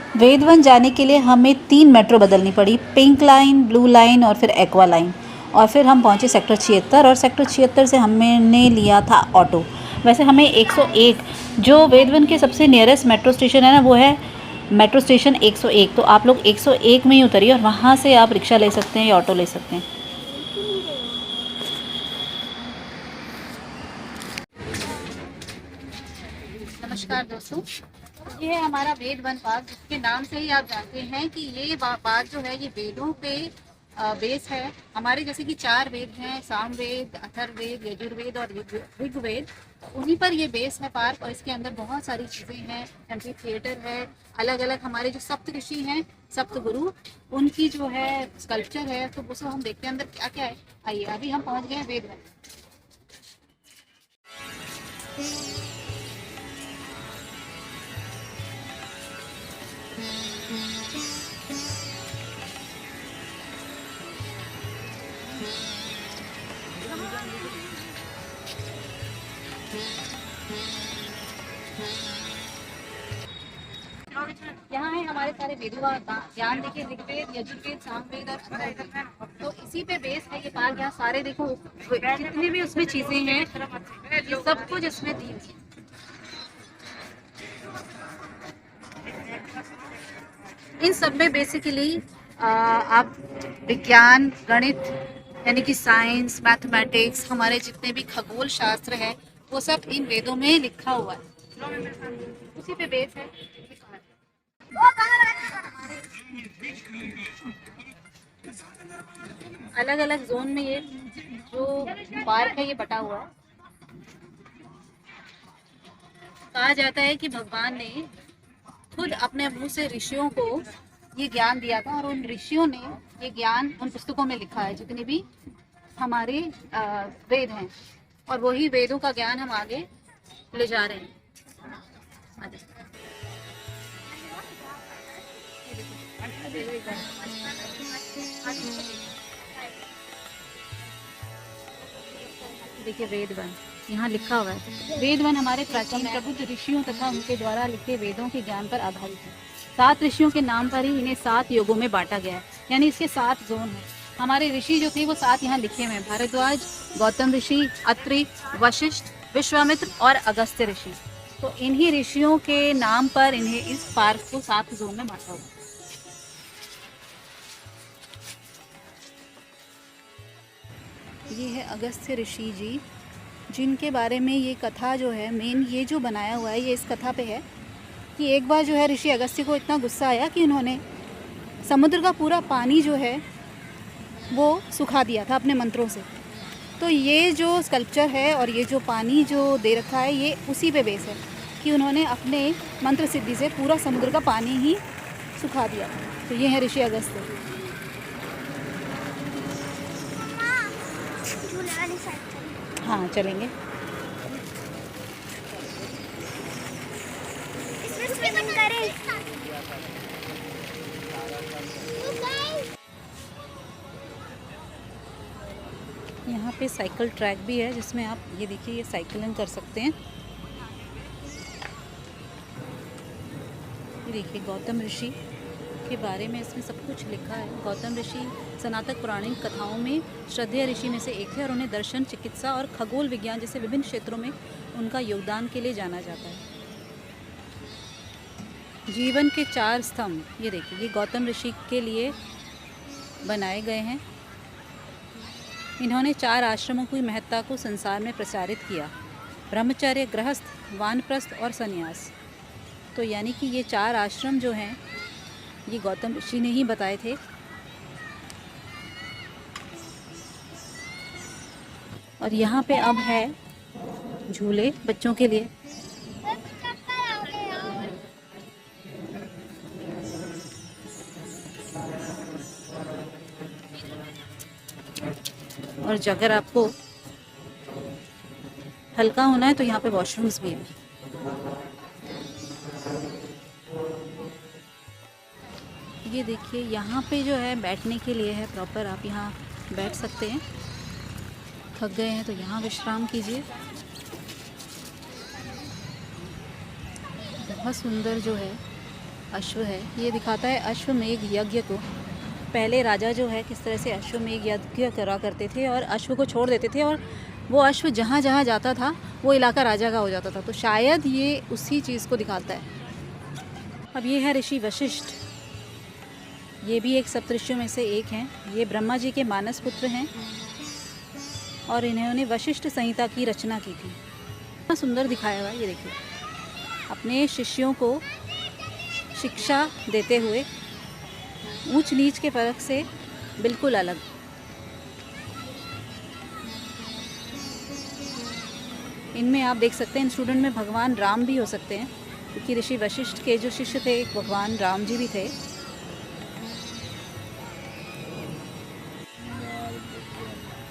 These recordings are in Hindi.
वेद वन जाने के लिए हमें 3 मेट्रो बदलनी पड़ी, पिंक लाइन, ब्लू लाइन और फिर एक्वा लाइन। और फिर हम पहुंचे सेक्टर 76 और सेक्टर 76 से हमने लिया था ऑटो। वैसे हमें 101 जो वेद वन के सबसे नियरेस्ट मेट्रो स्टेशन है ना, वो है मेट्रो स्टेशन 101। तो आप लोग 101 में ही उतरिए और वहाँ से आप रिक्शा ले सकते हैं या ऑटो ले सकते हैं। नमस्कार दोस्तों, ये है हमारा वेद वन पार्क, जिसके नाम से ही आप जानते हैं कि ये पार्क जो है ये वेदों पे बेस है। हमारे जैसे कि 4 वेद हैं, सामवेद, अथर्ववेद, यजुर्वेद और ऋग्वेद, उन्हीं पर ये बेस है पार्क। और इसके अंदर बहुत सारी चीज़ें हैं, एम्फी थिएटर है, अलग अलग हमारे जो सप्त ऋषि हैं, सप्त गुरु, उनकी जो है स्कल्पचर है। तो उसको हम देखते हैं अंदर क्या क्या है। आइए, अभी हम पहुँच गए हैं वेद वन। यहाँ है हमारे सारे वेदों का ज्ञान। देखिए, ऋग्वेद, यजुर्वेद, सामवेद और अथर्ववेद, तो इसी पे बेस है ये पार्क। यहाँ सारे देखो जितनी भी उसमें चीजें हैं, ये सब कुछ इसमें दी हुई है। इन सब में बेसिकली आप विज्ञान, गणित यानी कि साइंस, मैथमेटिक्स, हमारे जितने भी खगोल शास्त्र है, वो सब इन वेदों में लिखा हुआ है, उसी पे बेस है। अलग अलग जोन में ये जो पार्क है ये बटा हुआ है। कहा जाता है कि भगवान ने खुद अपने मुंह से ऋषियों को ये ज्ञान दिया था, और उन ऋषियों ने ये ज्ञान उन पुस्तकों में लिखा है जितने भी हमारे वेद हैं, और वही वेदों का ज्ञान हम आगे ले जा रहे हैं। देखिए, वेद वन यहाँ लिखा हुआ है। वेद वन हमारे प्राचीन प्रबुद्ध ऋषियों तथा उनके द्वारा लिखे वेदों के ज्ञान पर आधारित है। 7 ऋषियों के नाम पर ही इन्हें 7 युगों में बांटा गया है, यानी इसके 7 जोन हैं। हमारे ऋषि जो थे वो 7 यहाँ लिखे हुए हैं: भारद्वाज, गौतम ऋषि, अत्रि, वशिष्ठ, विश्वामित्र और अगस्त्य ऋषि। तो इन्हीं ऋषियों के नाम पर इन्हें इस पार्क को 7 जोन में बांटा हुआ है। ये है अगस्त्य ऋषि जी, जिनके बारे में ये कथा जो है, मेन ये जो बनाया हुआ है ये इस कथा पे है कि एक बार जो है ऋषि अगस्त्य को इतना गुस्सा आया कि उन्होंने समुद्र का पूरा पानी जो है वो सुखा दिया था अपने मंत्रों से। तो ये जो स्कल्पचर है और ये जो पानी जो दे रखा है, ये उसी पे बेस है कि उन्होंने अपने मंत्र सिद्धि से पूरा समुद्र का पानी ही सुखा दिया। तो ये है ऋषि अगस्त्य। हाँ, चलेंगे। यहाँ पे साइकिल ट्रैक भी है, जिसमें आप ये देखिए ये साइकिलिंग कर सकते हैं। ये देखिए गौतम ऋषि के बारे में इसमें सब कुछ लिखा है। गौतम ऋषि सनातन पौराणिक कथाओं में श्रद्धेय ऋषि में से एक थे, और उन्हें दर्शन, चिकित्सा और खगोल विज्ञान जैसे विभिन्न क्षेत्रों में उनका योगदान के लिए जाना जाता है। जीवन के 4 स्तंभ, ये देखिए ये गौतम ऋषि के लिए बनाए गए हैं। इन्होंने 4 आश्रमों की महत्ता को संसार में प्रचारित किया: ब्रह्मचर्य, गृहस्थ, वानप्रस्थ और संन्यास। तो यानी कि ये 4 आश्रम जो हैं ये गौतम ऋषि ने ही बताए थे। और यहाँ पे अब है झूले बच्चों के लिए। और अगर आपको हल्का होना है तो यहाँ पे वॉशरूम्स भी हैं। ये देखिए यहाँ पे जो है बैठने के लिए है प्रॉपर, आप यहाँ बैठ सकते हैं। थक गए हैं तो यहाँ विश्राम कीजिए। बहुत सुंदर जो है अश्व है, ये दिखाता है अश्वमेध यज्ञ को। पहले राजा जो है किस तरह से अश्वमेध यज्ञ करा करते थे और अश्व को छोड़ देते थे, और वो अश्व जहाँ जहाँ जाता था वो इलाका राजा का हो जाता था। तो शायद ये उसी चीज़ को दिखाता है। अब ये है ऋषि वशिष्ठ, ये भी एक सप्तऋषियों में से एक हैं। ये ब्रह्मा जी के मानस पुत्र हैं और इन्होंने वशिष्ठ संहिता की रचना की थी। कितना सुंदर दिखाया हुआ है, ये देखिए, अपने शिष्यों को शिक्षा देते हुए ऊंच नीच के फर्क से बिल्कुल अलग। इनमें आप देख सकते हैं इन स्टूडेंट में भगवान राम भी हो सकते हैं, क्योंकि ऋषि वशिष्ठ के जो शिष्य थे भगवान राम जी भी थे।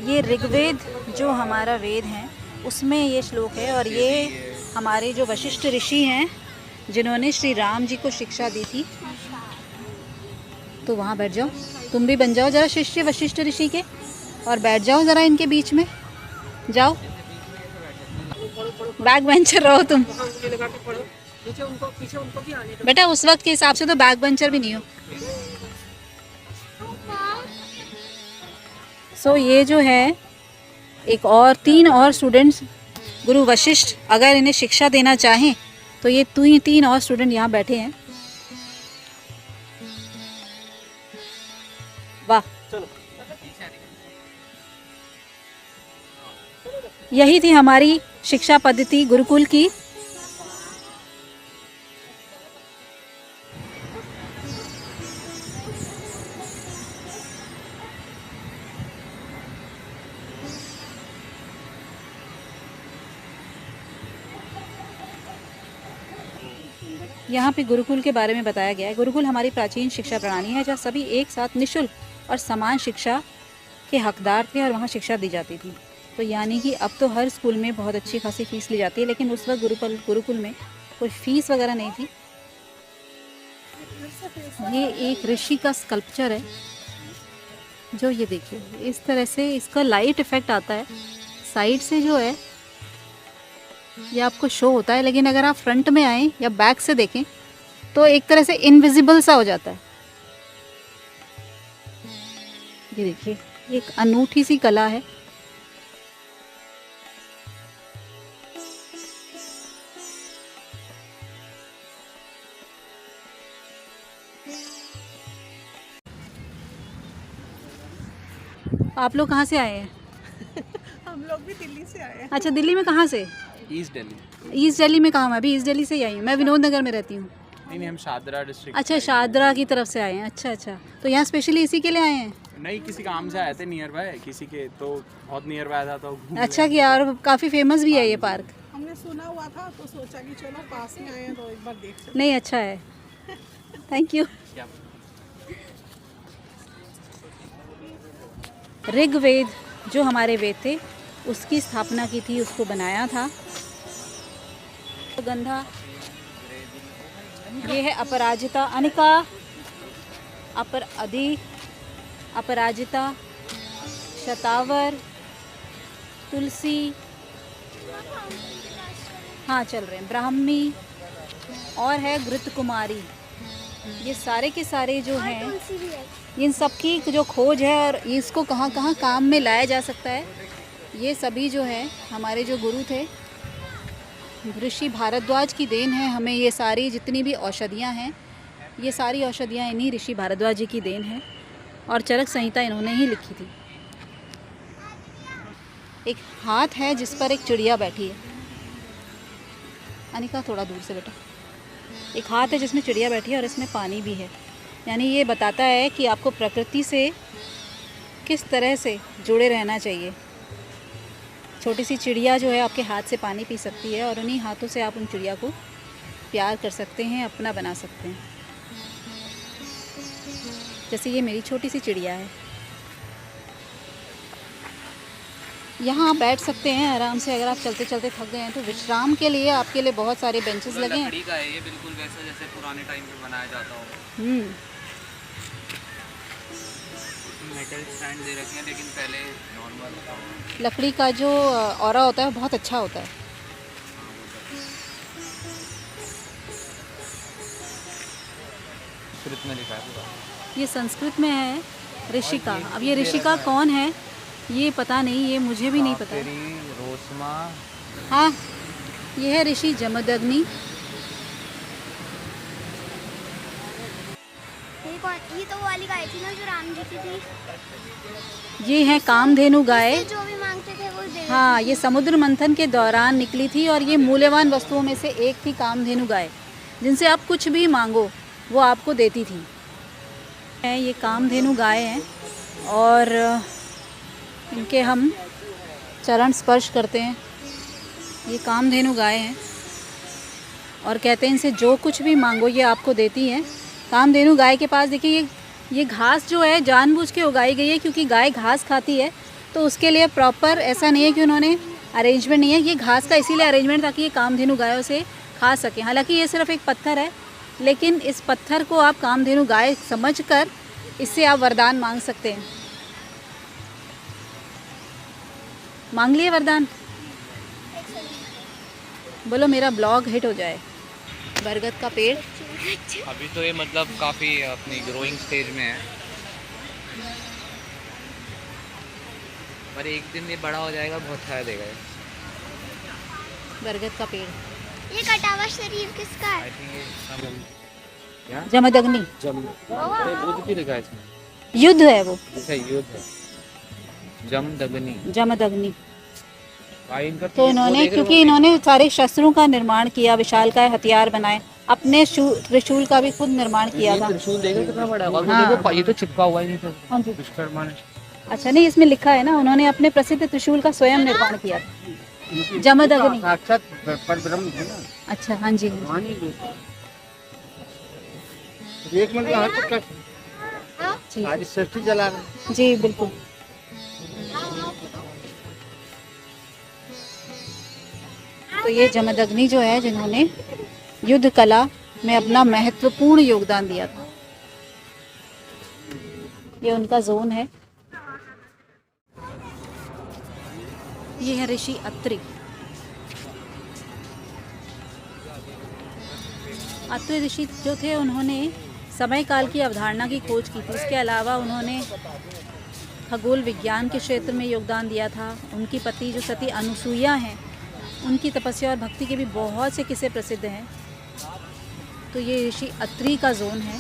ये ऋग्वेद जो हमारा वेद है उसमें ये श्लोक है, और ये हमारे जो वशिष्ठ ऋषि हैं जिन्होंने श्री राम जी को शिक्षा दी थी। तो वहाँ बैठ जाओ, तुम भी बन जाओ ज़रा शिष्य वशिष्ठ ऋषि के, और बैठ जाओ ज़रा इनके बीच में, जाओ बैक बेंचर रहो तुम। बेटा उस वक्त के हिसाब से तो बैक बेंचर भी नहीं हो। सो ये जो है एक और 3 और स्टूडेंट्स गुरु वशिष्ठ अगर इन्हें शिक्षा देना चाहें तो ये 3 और स्टूडेंट यहाँ बैठे हैं। वाह, यही थी हमारी शिक्षा पद्धति गुरुकुल की। यहाँ पे गुरुकुल के बारे में बताया गया है। गुरुकुल हमारी प्राचीन शिक्षा प्रणाली है जहाँ सभी एक साथ निःशुल्क और समान शिक्षा के हकदार थे और वहाँ शिक्षा दी जाती थी। तो यानी कि अब तो हर स्कूल में बहुत अच्छी खासी फीस ली जाती है, लेकिन उस वक्त गुरुकुल में कोई फीस वगैरह नहीं थी। ये एक ऋषि का स्कल्पचर है जो ये देखिए इस तरह से इसका लाइट इफेक्ट आता है साइड से जो है ये आपको शो होता है, लेकिन अगर आप फ्रंट में आए या बैक से देखें तो एक तरह से इनविजिबल सा हो जाता है। ये देखिए एक अनूठी सी कला है। आप लोग कहाँ से आए हैं? हम लोग भी दिल्ली से आए हैं। अच्छा, दिल्ली में कहाँ से? ईस्ट दिल्ली। ईस्ट दिल्ली में कहाँ? मैं भी ईस्ट दिल्ली से ही आई हूँ, मैं विनोद नगर में रहती हूँ। नहीं, हम शादरा डिस्ट्रिक्ट। अच्छा, शादरा की तरफ से आए हैं। अच्छा अच्छा, तो यहाँ स्पेशली इसी के लिए आए हैं? नहीं, किसी काम से आए थे नियर बाय, किसी के तो बहुत नियर बाय था तो अच्छा किया, और काफ़ी फेमस भी है ये पार्क। हमने सुना हुआ था तो सोचा कि चलो पास में आए हैं तो एक बार देख सकते। नहीं, अच्छा है, थैंक यू। ऋग्वेद जो हमारे वेद थे उसकी स्थापना की थी, उसको बनाया था। गंधा, ये है अपराजिता, अनिका, अपराजिता, शतावर, तुलसी, हाँ चल रहे हैं, ब्राह्मी और है घृत कुमारी। ये सारे के सारे जो हैं इन सब की जो खोज है और इसको कहाँ कहाँ काम में लाया जा सकता है, ये सभी जो है हमारे जो गुरु थे ऋषि भारद्वाज की देन है। हमें ये सारी जितनी भी औषधियाँ हैं ये सारी औषधियाँ इन्हीं ऋषि भारद्वाज जी की देन है, और चरक संहिता इन्होंने ही लिखी थी। एक हाथ है जिस पर एक चिड़िया बैठी है। अनिका थोड़ा दूर से बेटा। एक हाथ है जिसमें चिड़िया बैठी है और इसमें पानी भी है, यानी ये बताता है कि आपको प्रकृति से किस तरह से जुड़े रहना चाहिए। छोटी सी चिड़िया जो है आपके हाथ से पानी पी सकती है और उन्हीं हाथों से आप उन चिड़िया को प्यार कर सकते हैं, अपना बना सकते हैं। जैसे ये मेरी छोटी सी चिड़िया है। यहाँ आप बैठ सकते हैं आराम से, अगर आप चलते चलते थक गए हैं तो विश्राम के लिए आपके लिए बहुत सारे बेंचेस लगे हैं। लकड़ी का है ये, बिल्कुल वैसा जैसे पुराने टाइम पे बनाया जाता हो। मेटल स्टैंड दे रखे हैं, लेकिन पहले नॉर्मल लकड़ी का जो ऑरा होता है बहुत अच्छा होता है। संस्कृत में लिखा है पूरा। ये संस्कृत में है ऋषिका। अब ये ऋषिका कौन है ये पता नहीं, ये मुझे भी नहीं पता। तेरी रोशमा। हाँ, ये है ऋषि जमदग्नि। ये तो वो वाली गाय थी ना जो राम जी की थी। ये है कामधेनु गाय। इससे जो भी मांगते थे वो दे देते हाँ, ये समुद्र मंथन के दौरान निकली थी और ये मूल्यवान वस्तुओं में से एक थी कामधेनु गाय, जिनसे आप कुछ भी मांगो वो आपको देती थी। ये कामधेनु गाय हैं और इनके हम चरण स्पर्श करते हैं। ये कामधेनु गाय हैं और कहते हैं इनसे जो कुछ भी मांगो ये आपको देती हैं। कामधेनु गाय के पास देखिए ये घास जो है जानबूझ के उगाई गई है, क्योंकि गाय घास खाती है तो उसके लिए प्रॉपर ऐसा नहीं है कि उन्होंने अरेंजमेंट नहीं है। ये घास का इसीलिए अरेंजमेंट ताकि ये कामधेनु गायों से खा सकें। हालांकि ये सिर्फ एक पत्थर है, लेकिन इस पत्थर को आप कामधेनु गाय समझकर इससे आप वरदान मांग सकते हैं। मांग लिए वरदान? बोलो मेरा ब्लॉग हिट हो जाए। बरगद का पेड़ अभी तो ये मतलब काफ़ी अपनी ग्रोइंग स्टेज में है, पर एक दिन ये बड़ा हो जाएगा, बहुत छाया देगा ये। बरगद का पेड़। ये कटा हुआ शरीर किसका है? आई थिंक ये जमदग्नि। बुद्ध की लिखा है इसमें। युद्ध है वो। अच्छा, युद्ध है। जमदग्नि। जमदग्नि। इनका तो इन्होंने, क्योंकि इन्होंने सारे शस्त्रों का निर्माण किया, विशालकाय हथियार बनाए, अपने त्रिशूल का भी खुद निर्माण किया था। त्रिशूल देखो कितना बड़ा है। और वो हाँ। देखो ये तो चिपका हुआ है, नहीं तो हाँ जी। विश्वकर्मा ने। अच्छा नहीं, इसमें लिखा है ना, उन्होंने अपने प्रसिद्ध त्रिशूल का स्वयं निर्माण किया था। जमदग्नि। साक्षात परब्रह्म है ना। अच्छा, हाँ जी। एक मिनट का हर तक जी आज सृष्टि चला रहे हैं। जी बिल्कुल। तो ये जमदग्नि जो है, जिन्होंने युद्ध कला में अपना महत्वपूर्ण योगदान दिया था, ये उनका जोन है। ये है ऋषि अत्रि। अत्रि ऋषि जो थे, उन्होंने समय काल की अवधारणा की खोज की थी। इसके अलावा उन्होंने खगोल विज्ञान के क्षेत्र में योगदान दिया था। उनकी पति जो सती अनुसुईया हैं, उनकी तपस्या और भक्ति के भी बहुत से किस्से प्रसिद्ध हैं। तो ये ऋषि अत्रि का जोन है।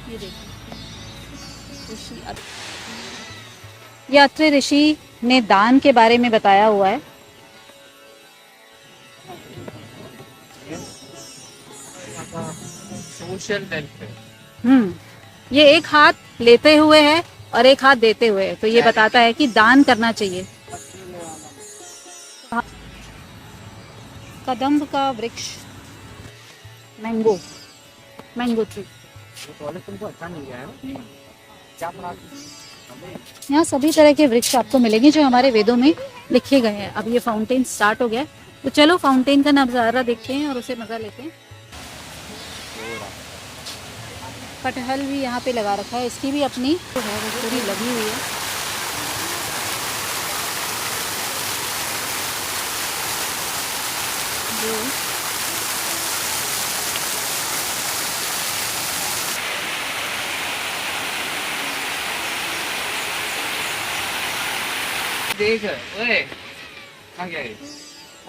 ये देखिए ऋषि अत्रि। ये अत्रि ऋषि ने दान के बारे में बताया हुआ है। Social welfare. ये एक हाथ लेते हुए है और एक हाथ देते हुए है, तो ये बताता है कि दान करना चाहिए। कदम्ब का वृक्ष, मैंगो ट्री। तुमको अच्छा नहीं गया है क्या? यहाँ सभी तरह के वृक्ष आपको मिलेंगे जो हमारे वेदों में लिखे गए हैं। अब ये फाउंटेन स्टार्ट हो गया है, तो चलो फाउंटेन का नज़ारा देखते हैं और उसे मज़ा लेते हैं। कटहल भी यहाँ पे लगा रखा है, इसकी भी अपनी जो है वो पूरी लगी हुई है। देख ओए, कहाँ गया ये?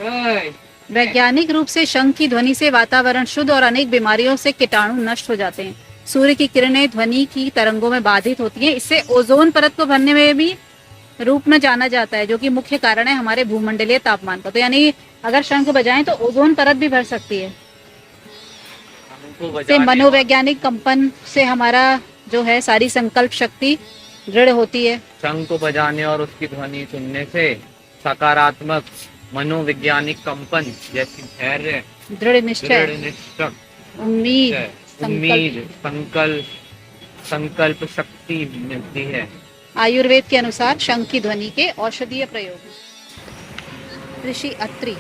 ओए, वैज्ञानिक रूप से शंख की ध्वनि से वातावरण शुद्ध और अनेक बीमारियों से कीटाणु नष्ट हो जाते हैं। सूर्य की किरणें ध्वनि की तरंगों में बाधित होती हैं। इससे ओजोन परत को भरने में भी रूप में जाना जाता है, जो कि मुख्य कारण है हमारे भूमंडलीय तापमान का। तो यानी अगर शंख बजाएं तो ओजोन परत भी भर सकती है। से मनोवैज्ञानिक कंपन से हमारा जो है सारी संकल्प शक्ति दृढ़ होती है। शंख को बजाने और उसकी ध्वनि सुनने से सकारात्मक मनोवैज्ञानिक कंपन जैसी धैर्य, दृढ़ निश्चय, उम्मीद, संकल्प शक्ति मिलती है। आयुर्वेद के अनुसार शंख की ध्वनि के औषधीय प्रयोग। ऋषि अत्रि।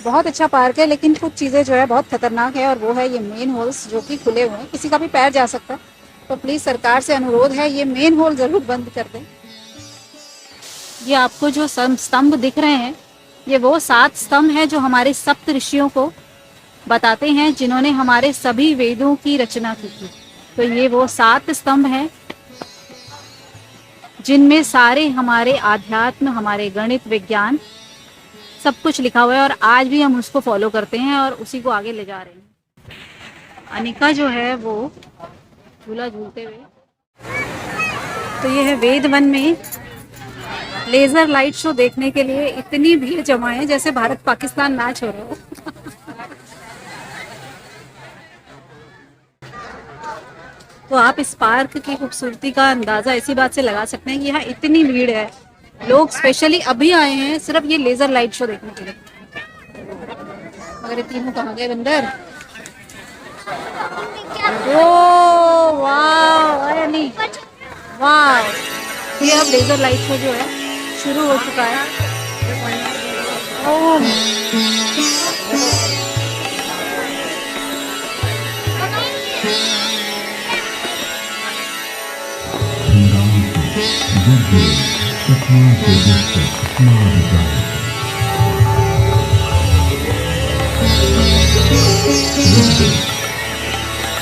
बहुत अच्छा पार्क है, लेकिन कुछ चीज़ें जो है बहुत खतरनाक है, और वो है ये मेन होल्स जो कि खुले हुए हैं, किसी का भी पैर जा सकता है। तो प्लीज़ सरकार से अनुरोध है, ये मेन होल ज़रूर बंद कर दें। ये आपको जो स्तंभ दिख रहे हैं, ये वो 7 स्तंभ है जो हमारे सप्त ऋषियों को बताते हैं, जिन्होंने हमारे सभी वेदों की रचना की थी। तो ये वो 7 स्तंभ हैं जिनमें सारे हमारे आध्यात्म, हमारे गणित, विज्ञान सब कुछ लिखा हुआ है, और आज भी हम उसको फॉलो करते हैं और उसी को आगे ले जा रहे हैं। अनिका जो है वो झूला झूलते हुए। तो ये है वेद वन में लेजर लाइट शो देखने के लिए इतनी भीड़ जमा है जैसे भारत पाकिस्तान मैच हो रहा हो। तो आप इस पार्क की खूबसूरती का अंदाजा इसी बात से लगा सकते हैं कि यहाँ इतनी भीड़ है। लोग स्पेशली अभी आए हैं सिर्फ ये लेजर लाइट शो देखने के लिए। मगर ये तीनों कहाँ गए बंदर? ओ वाह, अरे नहीं, वाह, ये अब लेजर लाइट शो जो है शुरू हो चुका है। ओम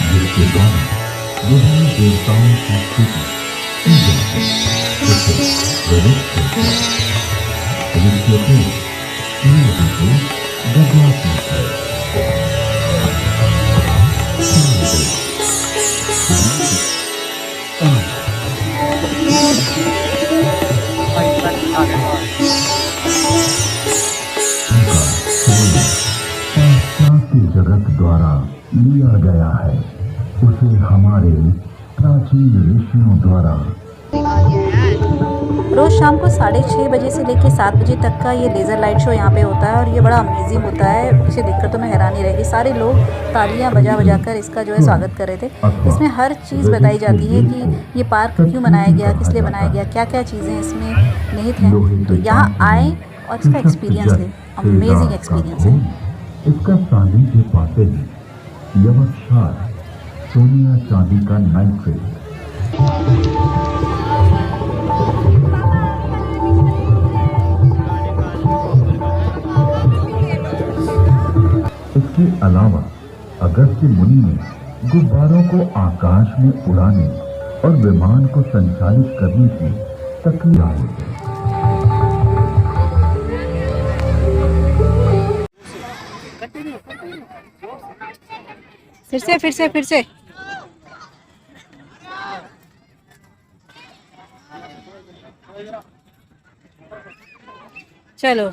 जिसके द्वारा विभिन्न देवताओं की स्तुति की जाती है, जिसके गद्यात्मक है। जगत द्वारा लिया गया है, उसे हमारे प्राचीन ऋषियों द्वारा। रोज शाम को 6:30 बजे से लेकर 7 बजे तक का ये लेज़र लाइट शो यहाँ पे होता है, और ये बड़ा अमेजिंग होता है। इसे देखकर तो मैं हैरानी रहेगी। सारे लोग तालियां बजा बजा कर इसका जो है स्वागत कर रहे थे। इसमें हर चीज़ बताई जाती है कि ये पार्क क्यों बनाया गया, किस लिए बनाया गया, क्या क्या चीज़ें इसमें निहित हैं। तो यहाँ आए और इसका एक्सपीरियंस लें। अमेजिंग एक्सपीरियंस है। इसका सानिध्य पाते हैं यवक्षार, सोनिया चांदी का नाइट्रेट। इसके अलावा अगस्त्य मुनि ने गुब्बारों को आकाश में उड़ाने और विमान को संचालित करने की तकनीक आई। फिर से चलो।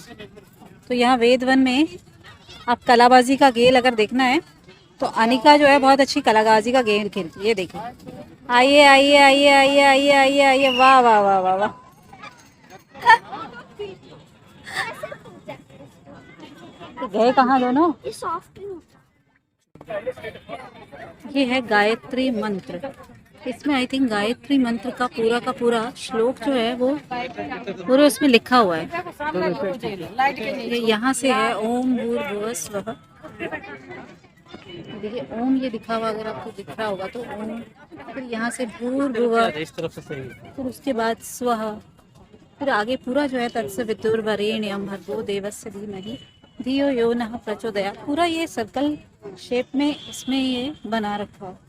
तो यहाँ वेद वन में आप कलाबाजी का खेल अगर देखना है तो अनिका जो है बहुत अच्छी कलाबाजी का खेल खेलती है। ये देखो, आइए आइए आइए आइए आइए आइए आइए, वाह वाह वाह वाह वाह। गए कहाँ दोनों? ये है गायत्री मंत्र। इसमें आई थिंक गायत्री मंत्र का पूरा श्लोक जो है वो पूरा उसमें लिखा हुआ है। ये यहाँ से है ओम भूर्भुवः स्वः। देखिए ओम ये लिखा हुआ अगर आपको दिख रहा होगा तो ओम, फिर यहाँ से भूर्भुवः, फिर उसके बाद स्वः, फिर आगे पूरा जो है तत्सवितुर्वरेण्यं भर्गो देवस्य धीमहि धियो यो नः प्रचोदयात्। पूरा ये सर्कल शेप में इसमें ये बना रखा है।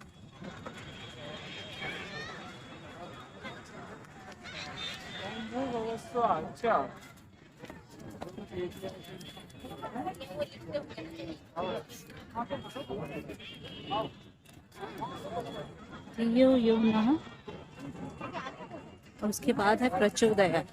धियो यो नः, और उसके बाद है प्रचोदयात्।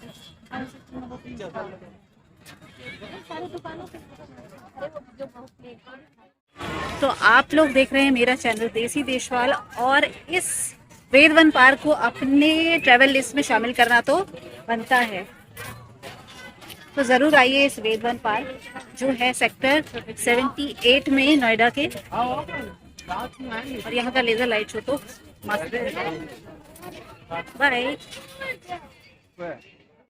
तो आप लोग देख रहे हैं मेरा चैनल देसी देशवाल, और इस वेद वन पार्क को अपने ट्रैवल लिस्ट में शामिल करना तो बनता है। तो ज़रूर आइए इस वेद वन पार्क जो है सेक्टर 78 में नोएडा के, और यहाँ का लेज़र लाइट शो तो मस्त है। बाय।